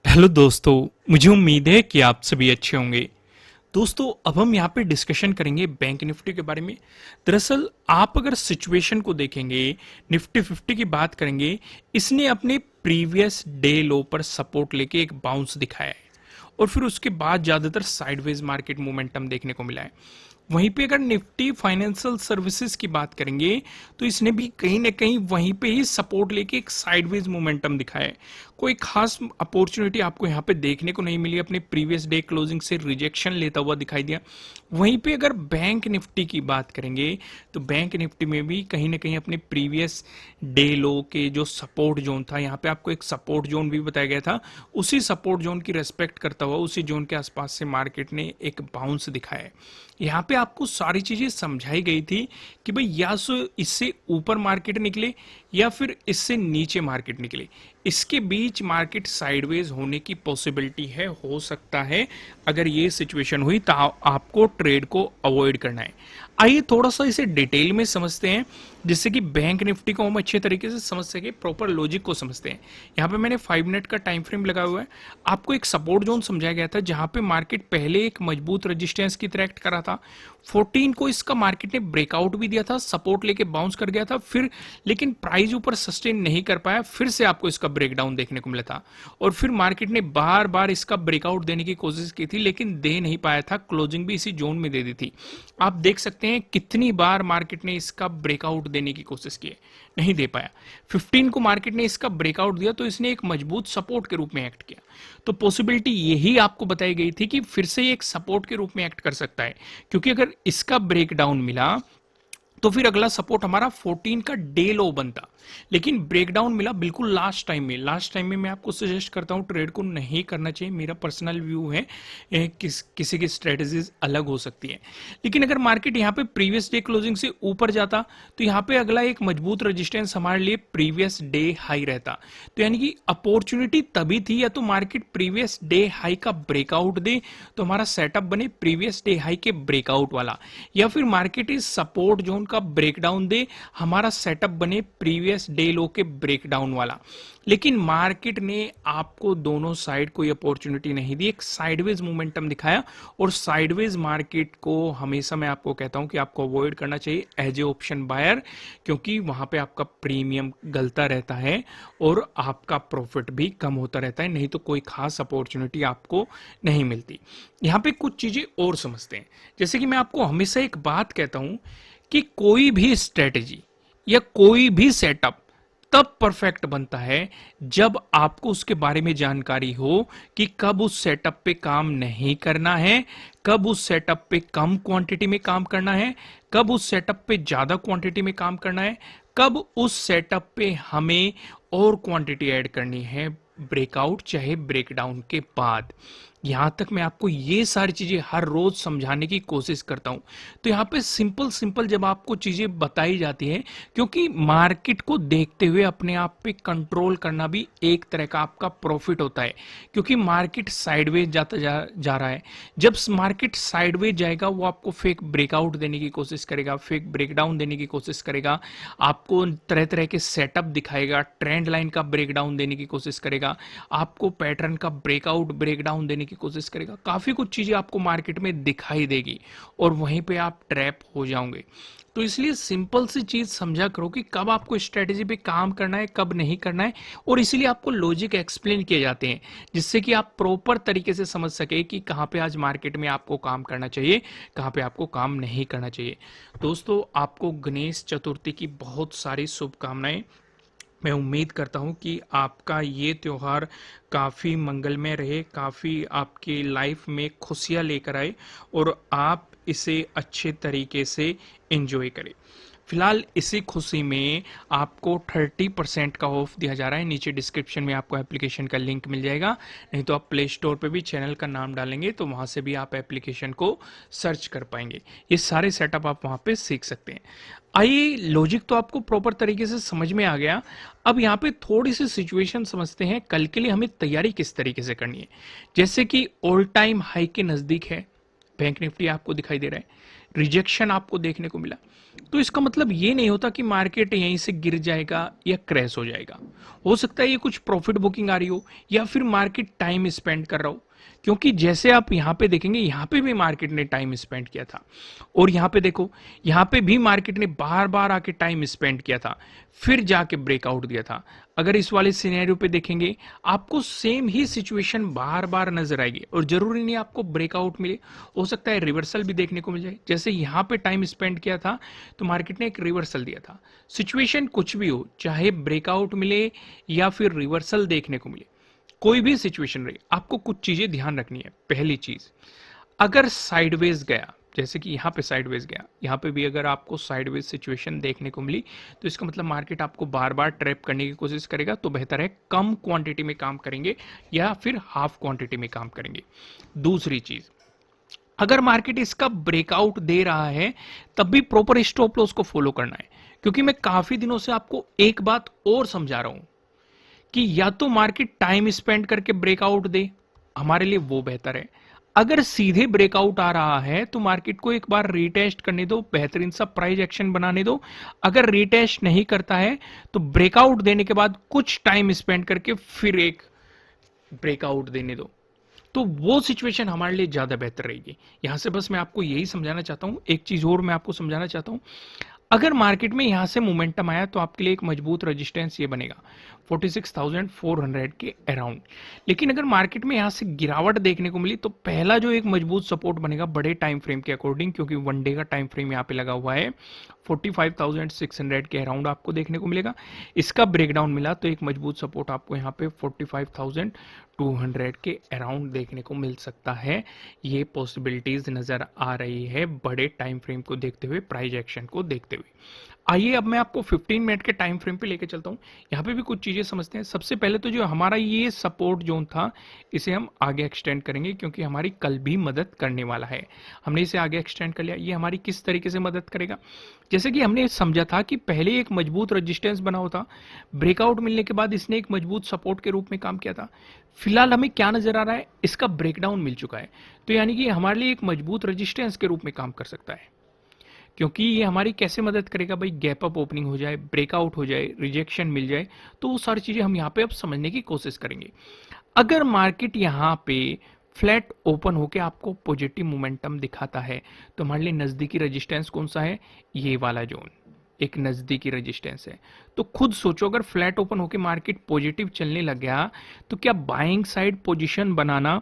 Hello दोस्तों, मुझे उम्मीद है कि आप सभी अच्छे होंगे। दोस्तों, अब हम यहाँ पे डिस्कशन करेंगे बैंक निफ्टी के बारे में। दरअसल आप अगर सिचुएशन को देखेंगे, निफ्टी 50 की बात करेंगे, इसने अपने प्रीवियस डे लो पर सपोर्ट लेके एक बाउंस दिखाया है और फिर उसके बाद ज्यादातर साइडवेज मार्केट मोमेंटम देखने को मिला है। वहीं पे अगर निफ्टी फाइनेंशियल सर्विसेज की बात करेंगे तो इसने भी कहीं ना कहीं वहीं पे ही सपोर्ट लेके एक साइडवेज मोमेंटम दिखाया है। कोई खास अपॉर्चुनिटी आपको यहाँ पे देखने को नहीं मिली, अपने प्रीवियस डे क्लोजिंग से रिजेक्शन लेता हुआ दिखाई दिया। वहीं पे अगर बैंक निफ्टी की बात करेंगे तो बैंक निफ्टी में भी कहीं ना कहीं अपने प्रीवियस डे लो के जो सपोर्ट जोन था, यहाँ पे आपको एक सपोर्ट जोन भी बताया गया था, उसी सपोर्ट जोन की रेस्पेक्ट करता हुआ उसी जोन के आसपास से मार्केट ने एक बाउंस दिखाया है। यहाँ पे आपको सारी चीजें समझाई गई थी कि भाई या तो इससे ऊपर मार्केट निकले या फिर इससे नीचे मार्केट निकले, इसके बीच मार्केट साइडवेज होने की पॉसिबिलिटी है, हो सकता है। अगर ये सिचुएशन हुई तो आपको ट्रेड को अवॉइड करना है। आइए थोड़ा सा इसे डिटेल में समझते हैं, जिससे कि बैंक निफ्टी को हम अच्छे तरीके से समझ सके, प्रॉपर लॉजिक को समझते हैं। यहाँ पे मैंने 5 मिनट का टाइम फ्रेम लगा हुआ है। आपको एक सपोर्ट जोन समझाया गया था जहां पे मार्केट पहले एक मजबूत रेजिस्टेंस की तरह एक्ट करा था। 14 को इसका मार्केट ने ब्रेकआउट भी दिया था, सपोर्ट लेके बाउंस कर गया था, फिर लेकिन प्राइस ऊपर सस्टेन नहीं कर पाया, फिर से आपको इसका ब्रेकडाउन देखने को मिला था और फिर मार्केट ने बार बार इसका ब्रेकआउट देने की कोशिश की थी लेकिन दे नहीं पाया था, क्लोजिंग भी इसी जोन में दे दी थी। आप देख सकते हैं कितनी बार मार्केट ने इसका ब्रेकआउट देने की कोशिश की, नहीं दे पाया। 15 को मार्केट ने इसका ब्रेकआउट दिया तो इसने एक मजबूत सपोर्ट के रूप में एक्ट किया। तो पॉसिबिलिटी यही आपको बताई गई थी कि फिर से एक सपोर्ट के रूप में एक्ट कर सकता है, क्योंकि अगर इसका ब्रेकडाउन मिला तो फिर अगला सपोर्ट हमारा 14 का डे लो बनता, लेकिन ब्रेकडाउन मिला बिल्कुल लास्ट टाइम में मैं आपको सजेस्ट करता हूं ट्रेड को नहीं करना चाहिए। मेरा पर्सनल व्यू है, किसी की स्ट्रेटजीज अलग हो सकती है। लेकिन अगर मार्केट यहां पे प्रीवियस डे क्लोजिंग से ऊपर जाता तो यहां पे अगला एक मजबूत रेजिस्टेंस हमारे लिए प्रीवियस डे हाई रहता। तो यानी कि अपॉर्चुनिटी तभी थी, या तो मार्केट प्रीवियस डे हाई का ब्रेकआउट दे तो हमारा सेटअप बने प्रीवियस डे हाई के ब्रेकआउट वाला, या फिर मार्केट इस सपोर्ट जोन का ब्रेकडाउन दे, हमारा सेटअप बने प्रीवियस डे लो के ब्रेकडाउन वाला। लेकिन मार्केट ने आपको दोनों साइड कोई अपॉर्चुनिटी नहीं दी, एक साइडवेज मोमेंटम दिखाया। और साइडवेज मार्केट को हमेशा मैं आपको कहता हूं कि आपको अवॉइड करना चाहिए एज ए ऑप्शन बायर, क्योंकि वहां पे आपका प्रीमियम गलता रहता है और आपका प्रॉफिट भी कम होता रहता है, नहीं तो कोई खास अपॉर्चुनिटी आपको नहीं मिलती। यहां पे कुछ चीजें और समझते हैं। जैसे कि मैं आपको हमेशा एक बात कहता हूं कि कोई भी स्ट्रेटेजी या कोई भी सेटअप तब परफेक्ट बनता है जब आपको उसके बारे में जानकारी हो कि कब उस सेटअप पे काम नहीं करना है, कब उस सेटअप पे कम क्वांटिटी में काम करना है, कब उस सेटअप पे ज्यादा क्वांटिटी में काम करना है, कब उस सेटअप पे हमें और क्वांटिटी ऐड करनी है, ब्रेकआउट चाहे ब्रेकडाउन के बाद। यहां तक मैं आपको ये सारी चीजें हर रोज समझाने की कोशिश करता हूं। तो यहां पे सिंपल सिंपल जब आपको चीजें बताई जाती हैं, क्योंकि मार्केट को देखते हुए अपने आप पे कंट्रोल करना भी एक तरह का आपका प्रॉफिट होता है, क्योंकि मार्केट साइडवेज जा रहा है। जब मार्केट साइडवेज जाएगा वो आपको फेक ब्रेकआउट देने की कोशिश करेगा, फेक ब्रेकडाउन देने की कोशिश करेगा, आपको तरह तरह के सेटअप दिखाएगा, ट्रेंड लाइन का ब्रेकडाउन देने की कोशिश करेगा, आपको पैटर्न का ब्रेकआउट ब्रेकडाउन देने की कोशिश करेगा। काफी कुछ चीजें आपको मार्केट में दिखाई देगी और वहीं पे आप ट्रैप हो जाओगे। तो इसलिए सिंपल सी चीज समझा करो कि कब आपको स्ट्रेटेजी पे काम करना है, कब नहीं करना है, और इसीलिए आपको लॉजिक एक्सप्लेन किए जाते हैं जिससे कि आप प्रॉपर तरीके से समझ सके कि कहां पे आज मार्केट में आपको काम करना चाहिए, कहां पे आपको काम नहीं करना चाहिए। दोस्तों, आपको गणेश चतुर्थी की बहुत सारी शुभकामनाएं। मैं उम्मीद करता हूं कि आपका ये त्योहार काफ़ी मंगलमय रहे, काफ़ी आपकी लाइफ में खुशियां लेकर आए और आप इसे अच्छे तरीके से एंजॉय करें। फिलहाल इसी खुशी में आपको 30% का ऑफ दिया जा रहा है। नीचे डिस्क्रिप्शन में आपको एप्लीकेशन का लिंक मिल जाएगा, नहीं तो आप प्ले स्टोर पे भी चैनल का नाम डालेंगे तो वहां से भी आप एप्लीकेशन को सर्च कर पाएंगे। ये सारे सेटअप आप वहां पे सीख सकते हैं। आइए, लॉजिक तो आपको प्रॉपर तरीके से समझ में आ गया। अब यहाँ पे थोड़ी सी सिचुएशन समझते हैं, कल के लिए हमें तैयारी किस तरीके से करनी है। जैसे कि ऑल टाइम हाई के नजदीक है बैंक निफ्टी, आपको दिखाई दे रहा है रिजेक्शन आपको देखने को मिला, तो इसका मतलब ये नहीं होता कि मार्केट यहीं से गिर जाएगा या क्रैश हो जाएगा। हो सकता है ये कुछ प्रॉफिट बुकिंग आ रही हो या फिर मार्केट टाइम स्पेंड कर रहा हो, क्योंकि जैसे आप यहां पे देखेंगे यहां पे भी मार्केट ने टाइम स्पेंड किया था, और यहां पे देखो यहां पे भी मार्केट ने बार बार आके टाइम स्पेंड किया था, फिर जाके ब्रेकआउट दिया था। अगर इस वाले सिनेरियो पे देखेंगे आपको सेम ही सिचुएशन बार बार नजर आएगी, और जरूरी नहीं आपको ब्रेकआउट मिले, हो सकता है रिवर्सल भी देखने को मिल जाए। जैसे यहां पे टाइम स्पेंड किया था तो मार्केट ने एक रिवर्सल दिया था। सिचुएशन कुछ भी हो, चाहे ब्रेकआउट मिले या फिर रिवर्सल देखने को मिले, कोई भी सिचुएशन रही, आपको कुछ चीजें ध्यान रखनी है। पहली चीज, अगर साइडवेज गया, जैसे कि यहां पे साइडवेज गया, यहां पे भी अगर आपको साइडवेज सिचुएशन देखने को मिली, तो इसका मतलब मार्केट आपको बार बार ट्रैप करने की कोशिश करेगा, तो बेहतर है कम क्वांटिटी में काम करेंगे या फिर हाफ क्वांटिटी में काम करेंगे। दूसरी चीज, अगर मार्केट इसका ब्रेकआउट दे रहा है तब भी प्रॉपर स्टॉप लॉस को फॉलो करना है, क्योंकि मैं काफी दिनों से आपको एक बात और समझा रहा हूं कि या तो मार्केट टाइम स्पेंड करके ब्रेकआउट दे, हमारे लिए वो बेहतर है। अगर सीधे ब्रेकआउट आ रहा है तो मार्केट को एक बार रीटेस्ट करने दो, बेहतरीन सा प्राइस एक्शन बनाने दो। अगर रीटेस्ट नहीं करता है तो ब्रेकआउट देने के बाद कुछ टाइम स्पेंड करके फिर एक ब्रेकआउट देने दो, तो वो सिचुएशन हमारे लिए ज्यादा बेहतर रहेगी। यहां से बस मैं आपको यही समझाना चाहता हूं। एक चीज और मैं आपको समझाना चाहता हूं, अगर मार्केट में यहां से मोमेंटम आया तो आपके लिए एक मजबूत रेजिस्टेंस ये बनेगा 46,400 के अराउंड। लेकिन अगर मार्केट में यहां से गिरावट देखने को मिली तो पहला जो एक मजबूत सपोर्ट बनेगा बड़े टाइम फ्रेम के अकॉर्डिंग, क्योंकि वन डे का टाइम फ्रेम यहां पे लगा हुआ है, 45,600 के अराउंड आपको देखने को मिलेगा। इसका ब्रेकडाउन मिला तो एक मजबूत सपोर्ट आपको यहाँ पे 45,200 के अराउंड देखने को मिल सकता है। ये पॉसिबिलिटीज नजर आ रही है बड़े टाइम फ्रेम को देखते हुए, प्राइस एक्शन को देखते हुए। आइए अब मैं आपको 15 मिनट के टाइम फ्रेम पे लेके चलता हूं। यहाँ पे भी कुछ चीजें समझते हैं। सबसे पहले तो जो हमारा ये सपोर्ट जोन था इसे हम आगे एक्सटेंड करेंगे, क्योंकि हमारी कल भी मदद करने वाला है। हमने इसे आगे एक्सटेंड कर लिया। ये हमारी किस तरीके से मदद करेगा, जैसे कि हमने समझा था कि पहले एक मजबूत रेजिस्टेंस बना होता, ब्रेकआउट मिलने के बाद इसने एक मजबूत सपोर्ट के रूप में काम किया था। फिलहाल हमें क्या नजर आ रहा है, इसका ब्रेकडाउन मिल चुका है, तो यानी कि हमारे लिए एक मजबूत रेजिस्टेंस के रूप में काम कर सकता है। क्योंकि ये हमारी कैसे मदद करेगा भाई, गैप अप ओपनिंग हो जाए, ब्रेकआउट हो जाए, रिजेक्शन मिल जाए, तो वो सारी चीजें हम यहाँ पे अब समझने की कोशिश करेंगे। अगर मार्केट यहाँ पे फ्लैट ओपन होके आपको पॉजिटिव मोमेंटम दिखाता है तो हमारे लिए नजदीकी रेजिस्टेंस कौन सा है, ये वाला जोन एक नजदीकी रेजिस्टेंस है। तो खुद सोचो, अगर फ्लैट ओपन होके मार्केट पॉजिटिव चलने लग गया तो क्या बाइंग साइड पोजीशन बनाना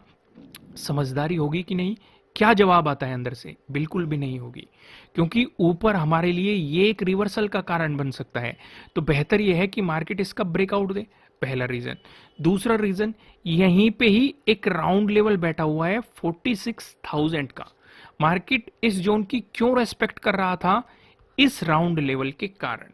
समझदारी होगी कि नहीं? क्या जवाब आता है अंदर से? बिल्कुल भी नहीं होगी, क्योंकि ऊपर हमारे लिए ये एक रिवर्सल का कारण बन सकता है। तो बेहतर यह है कि मार्केट इसका ब्रेकआउट दे, पहला रीजन। दूसरा रीजन, यहीं पे ही एक राउंड लेवल बैठा हुआ है 46,000 का। मार्केट इस जोन की क्यों रेस्पेक्ट कर रहा था? इस राउंड लेवल के कारण।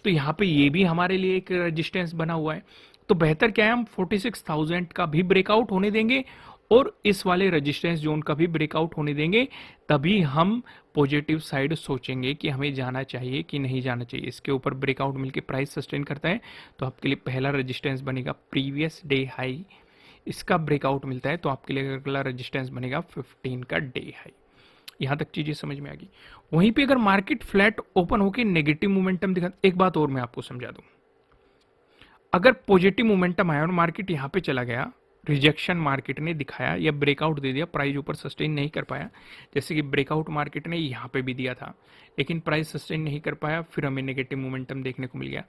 तो यहां पे ये भी हमारे लिए एक रेजिस्टेंस बना हुआ है। तो बेहतर क्या है, हम 46,000 का भी ब्रेकआउट होने देंगे और इस वाले रेजिस्टेंस जोन का भी ब्रेकआउट होने देंगे, तभी हम पॉजिटिव साइड सोचेंगे कि हमें जाना चाहिए कि नहीं जाना चाहिए। इसके ऊपर ब्रेकआउट मिलकर प्राइस सस्टेन करता है तो आपके लिए पहला रेजिस्टेंस बनेगा प्रीवियस डे हाई। इसका ब्रेकआउट मिलता है तो आपके लिए अगला रेजिस्टेंस बनेगा 15 का डे हाई। यहां तक चीजें समझ में आ गई। वहीं पे अगर मार्केट फ्लैट ओपन होकर नेगेटिव मोमेंटम दिखा, एक बात और मैं आपको समझा दूं, अगर पॉजिटिव मोमेंटम आया और मार्केट यहां पे चला गया, रिजेक्शन मार्केट ने दिखाया या ब्रेकआउट दे दिया, प्राइस ऊपर सस्टेन नहीं कर पाया, जैसे कि ब्रेकआउट मार्केट ने यहां पे भी दिया था लेकिन प्राइस सस्टेन नहीं कर पाया, फिर हमें नेगेटिव मोमेंटम देखने को मिल गया।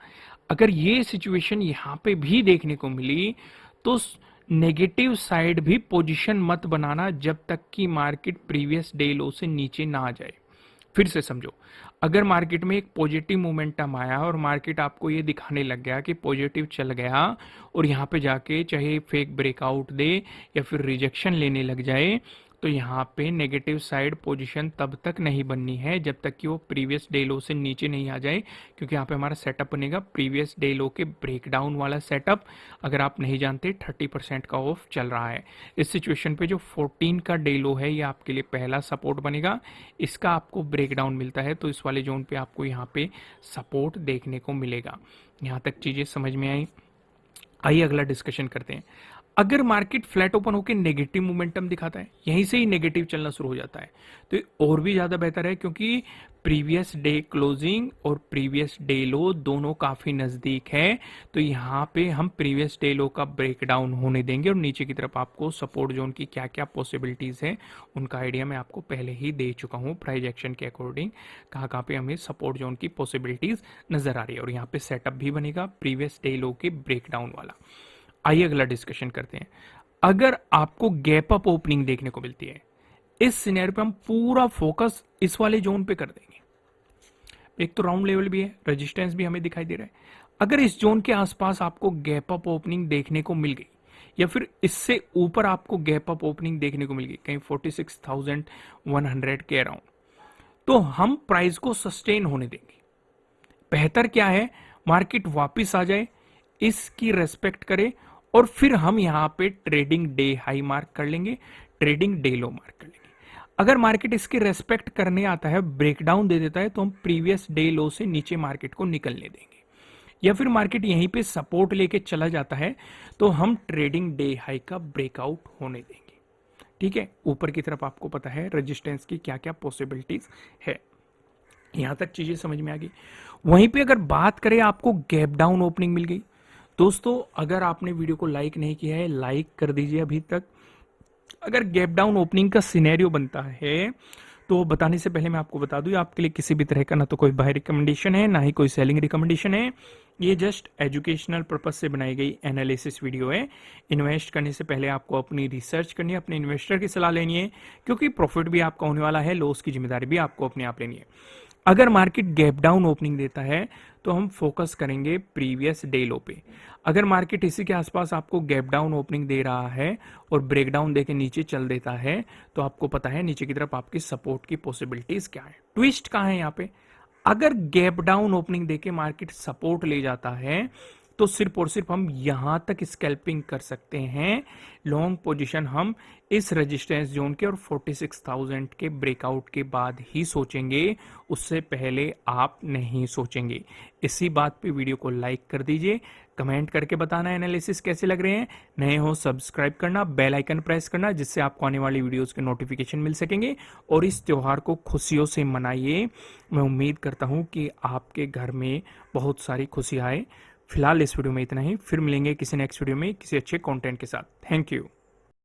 अगर ये सिचुएशन यहां पे भी देखने को मिली तो नेगेटिव साइड भी पोजीशन मत बनाना जब तक कि मार्केट प्रीवियस डे लो से नीचे ना आ जाए। फिर से समझो, अगर मार्केट में एक पॉजिटिव मोमेंटम आया और मार्केट आपको ये दिखाने लग गया कि पॉजिटिव चल गया और यहाँ पे जाके चाहे फेक ब्रेकआउट दे या फिर रिजेक्शन लेने लग जाए, तो यहाँ पे नेगेटिव साइड पोजीशन तब तक नहीं बननी है जब तक कि वो प्रीवियस डे लो से नीचे नहीं आ जाए, क्योंकि यहाँ पे हमारा सेटअप बनेगा प्रीवियस डे लो के ब्रेकडाउन वाला सेटअप। अगर आप नहीं जानते 30% का ऑफ चल रहा है। इस सिचुएशन पे जो 14 का डे लो है ये आपके लिए पहला सपोर्ट बनेगा, इसका आपको ब्रेकडाउन मिलता है तो इस वाले जोन पे आपको यहाँ पे सपोर्ट देखने को मिलेगा। यहाँ तक चीजें समझ में आई। आइए अगला डिस्कशन करते हैं। अगर मार्केट फ्लैट ओपन होकर नेगेटिव मोमेंटम दिखाता है, यहीं से ही नेगेटिव चलना शुरू हो जाता है, तो ये और भी ज्यादा बेहतर है, क्योंकि प्रीवियस डे क्लोजिंग और प्रीवियस डे लो दोनों काफी नजदीक है। तो यहाँ पे हम प्रीवियस डे लो का ब्रेकडाउन होने देंगे और नीचे की तरफ आपको सपोर्ट जोन की क्या क्या पॉसिबिलिटीज है उनका आइडिया मैं आपको पहले ही दे चुका हूँ प्राइस एक्शन के अकॉर्डिंग, कहाँ पे हमें सपोर्ट जोन की पॉसिबिलिटीज नजर आ रही है। और यहाँ पे सेटअप भी बनेगा प्रीवियस डे लो के ब्रेकडाउन वाला। आइए अगला डिस्कशन करते हैं। अगर आपको गैप अप ओपनिंग देखने को मिलती है, इस सिनेरियो पे हम पूरा फोकस इस वाले जोन पे कर देंगे। एक तो राउंड लेवल भी है, रेजिस्टेंस भी हमें दिखाई दे रहा है। अगर इस जोन के आसपास आपको गैप अप ओपनिंग देखने को मिल गई, या फिर इससे ऊपर आपको गैप अप ओपनिंग देखने को मिल गई कहीं 46,100 के अराउंड, तो हम प्राइस को सस्टेन होने देंगे। बेहतर क्या है, मार्केट वापस आ जाए, इसकी रेस्पेक्ट करे और फिर हम यहां पे ट्रेडिंग डे हाई मार्क कर लेंगे, ट्रेडिंग डे लो मार्क कर लेंगे। अगर मार्केट इसकी रेस्पेक्ट करने आता है, ब्रेकडाउन दे देता है, तो हम प्रीवियस डे लो से नीचे मार्केट को निकलने देंगे। या फिर मार्केट यहीं पे सपोर्ट लेके चला जाता है तो हम ट्रेडिंग डे हाई का ब्रेकआउट होने देंगे। ठीक है, ऊपर की तरफ आपको पता है रेजिस्टेंस की क्या क्या पॉसिबिलिटीज है। यहां तक चीजें समझ में आ गई। वहीं पे अगर बात करें आपको गैप डाउन ओपनिंग मिल गई, दोस्तों अगर आपने वीडियो को लाइक नहीं किया है लाइक कर दीजिए अभी तक। अगर गैप डाउन ओपनिंग का सिनेरियो बनता है तो बताने से पहले मैं आपको बता दूं, आपके लिए किसी भी तरह का ना तो कोई बाय रिकमेंडेशन है ना ही कोई सेलिंग रिकमेंडेशन है। ये जस्ट एजुकेशनल पर्पस से बनाई गई एनालिसिस वीडियो है। इन्वेस्ट करने से पहले आपको अपनी रिसर्च करनी है, अपने इन्वेस्टर की सलाह लेनी है, क्योंकि प्रॉफिट भी आपका होने वाला है, लॉस की जिम्मेदारी भी आपको अपने आप लेनी है। अगर मार्केट गैप डाउन ओपनिंग देता है तो हम फोकस करेंगे प्रीवियस डे लो पे। अगर मार्केट इसी के आसपास आपको गैप डाउन ओपनिंग दे रहा है और ब्रेकडाउन देके नीचे चल देता है, तो आपको पता है नीचे की तरफ आपकी सपोर्ट की पॉसिबिलिटीज क्या है। ट्विस्ट कहां है यहाँ पे, अगर गैप डाउन ओपनिंग देके मार्केट सपोर्ट ले जाता है तो सिर्फ और सिर्फ हम यहां तक स्कैल्पिंग कर सकते हैं। लॉन्ग पोजीशन हम इस रेजिस्टेंस जोन के और 46,000 के ब्रेकआउट के बाद ही सोचेंगे, उससे पहले आप नहीं सोचेंगे। इसी बात पे वीडियो को लाइक कर दीजिए, कमेंट करके बताना एनालिसिस कैसे लग रहे हैं। नए हो सब्सक्राइब करना, बेल आइकन प्रेस करना, जिससे आपको आने वाली वीडियोस के नोटिफिकेशन मिल सकेंगे। और इस त्योहार को खुशियों से मनाइए। मैं उम्मीद करता हूं कि आपके घर में बहुत सारी खुशी आए। फिलहाल इस वीडियो में इतना ही, फिर मिलेंगे किसी नेक्स्ट वीडियो में किसी अच्छे कंटेंट के साथ। Thank you.